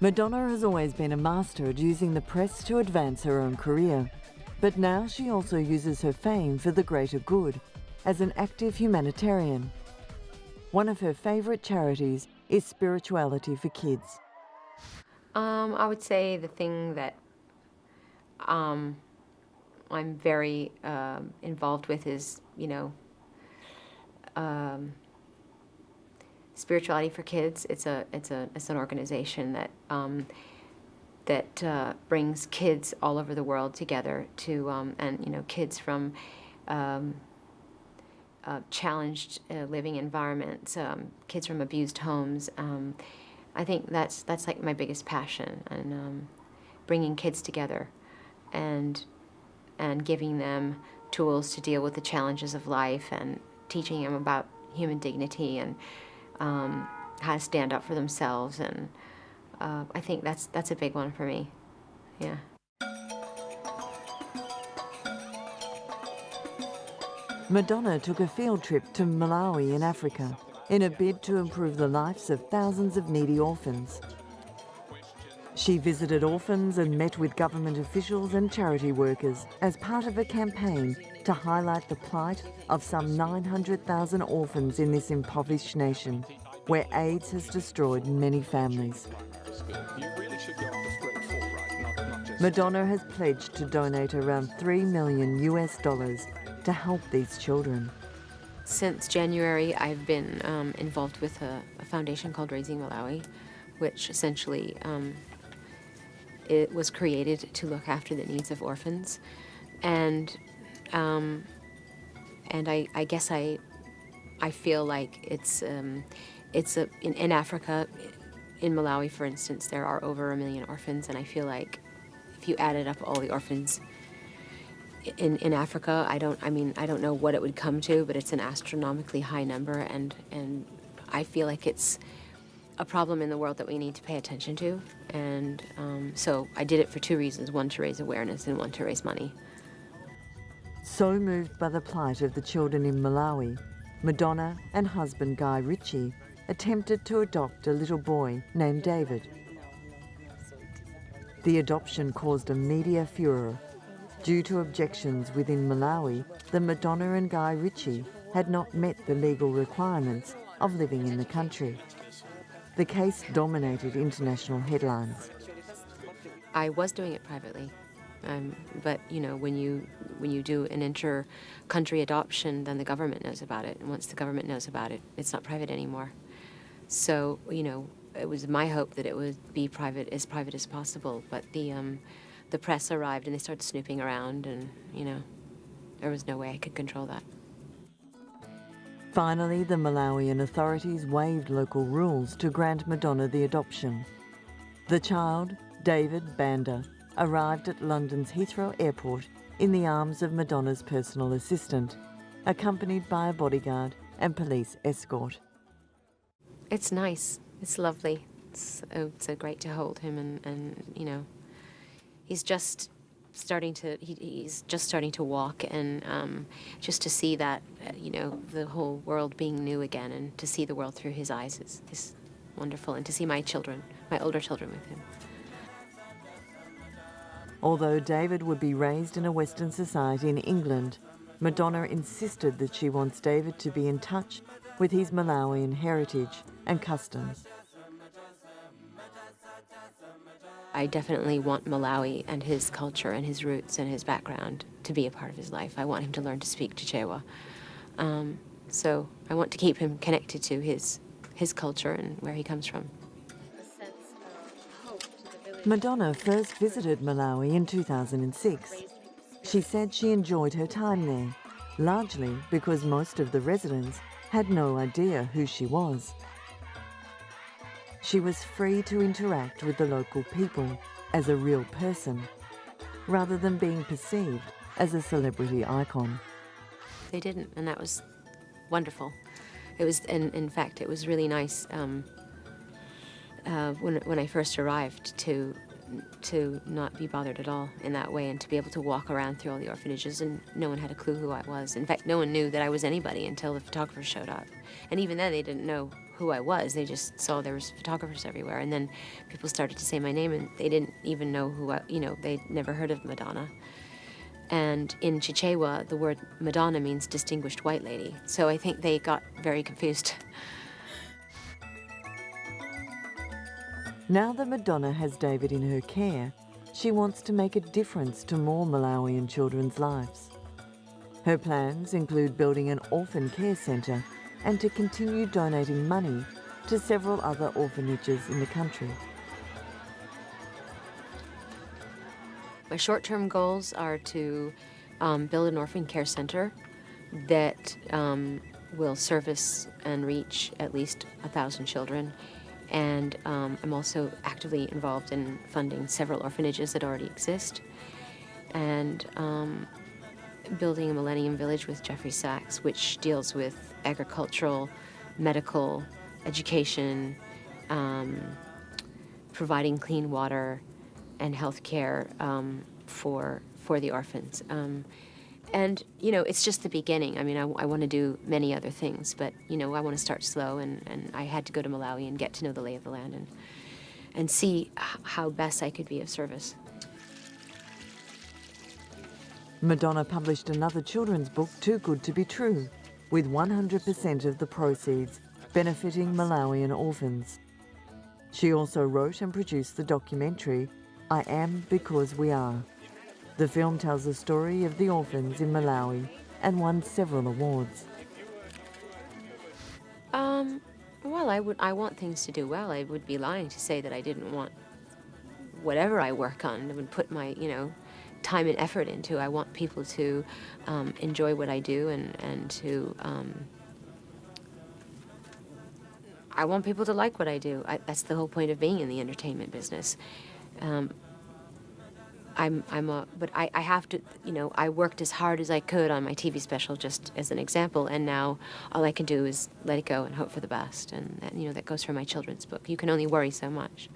Madonna has always been a master at using the press to advance her own career, but now she also uses her fame for the greater good as an active humanitarian. One of her favourite charities is Spirituality for Kids. I would say the thing that I'm very involved with is, Spirituality for Kids. It's an organization that brings kids all over the world together to and kids from challenged living environments, kids from abused homes. I think that's like my biggest passion, and bringing kids together and giving them tools to deal with the challenges of life, and teaching them about human dignity and how to stand up for themselves. And I think that's a big one for me. Yeah. Madonna took a field trip to Malawi in Africa in a bid to improve the lives of thousands of needy orphans. She visited orphans and met with government officials and charity workers as part of a campaign to highlight the plight of some 900,000 orphans in this impoverished nation, where AIDS has destroyed many families. Madonna has pledged to donate around $3 million to help these children. Since January, I've been involved with a foundation called Raising Malawi, which essentially it was created to look after the needs of orphans, and I guess I feel like it's in Africa, in Malawi, for instance, there are over 1 million orphans, and I feel like if you added up all the orphans in Africa, I don't know what it would come to, but it's an astronomically high number, and I feel like it's a problem in the world that we need to pay attention to. And so I did it for two reasons: one, to raise awareness, and one, to raise money. So moved by the plight of the children in Malawi, Madonna and husband Guy Ritchie attempted to adopt a little boy named David. The adoption caused a media furor. Due to objections within Malawi, the Madonna and Guy Ritchie had not met the legal requirements of living in the country. The case dominated international headlines. I was doing it privately, but when you do an inter-country adoption, then the government knows about it, and once the government knows about it, it's not private anymore. So it was my hope that it would be private as possible, but the press arrived and they started snooping around, and there was no way I could control that. Finally, the Malawian authorities waived local rules to grant Madonna the adoption. The child, David Banda, arrived at London's Heathrow Airport in the arms of Madonna's personal assistant, accompanied by a bodyguard and police escort. It's nice. It's lovely. It's so great to hold him, and he's just starting to walk, and just to see that the whole world being new again, and to see the world through his eyes is wonderful, and to see my older children with him. Although David would be raised in a Western society in England, Madonna insisted that she wants David to be in touch with his Malawian heritage and customs. I definitely want Malawi and his culture and his roots and his background to be a part of his life. I want him to learn to speak Chichewa. So I want to keep him connected to his culture and where he comes from. Madonna first visited Malawi in 2006. She said she enjoyed her time there, largely because most of the residents had no idea who she was. She was free to interact with the local people as a real person, rather than being perceived as a celebrity icon. They didn't, and that was wonderful. It was, and in fact, it was really nice when I first arrived to not be bothered at all in that way, and to be able to walk around through all the orphanages, and no one had a clue who I was. In fact, no one knew that I was anybody until the photographer showed up. And even then, they didn't know who I was. They just saw there was photographers everywhere, and then people started to say my name, and they didn't even know who they'd never heard of Madonna. And in Chichewa, the word Madonna means distinguished white lady. So I think they got very confused. Now that Madonna has David in her care, she wants to make a difference to more Malawian children's lives. Her plans include building an orphan care centre and to continue donating money to several other orphanages in the country. My short-term goals are to build an orphan care center that will service and reach at least 1,000 children. And I'm also actively involved in funding several orphanages that already exist, and building a Millennium Village with Jeffrey Sachs, which deals with agricultural, medical, education, providing clean water and health care for the orphans. And, it's just the beginning. I mean, I want to do many other things, but, I want to start slow, and I had to go to Malawi and get to know the lay of the land and see how best I could be of service. Madonna published another children's book, Too Good to Be True, with 100% of the proceeds benefiting Malawian orphans. She also wrote and produced the documentary, I Am Because We Are. The film tells the story of the orphans in Malawi and won several awards. Well, I want things to do well. I would be lying to say that I didn't want whatever I work on. I would put my, time and effort into. I want people to enjoy what I do and to. I want people to like what I do. That's the whole point of being in the entertainment business. But I have to, I worked as hard as I could on my TV special, just as an example, and now all I can do is let it go and hope for the best, and that goes for my children's book. You can only worry so much.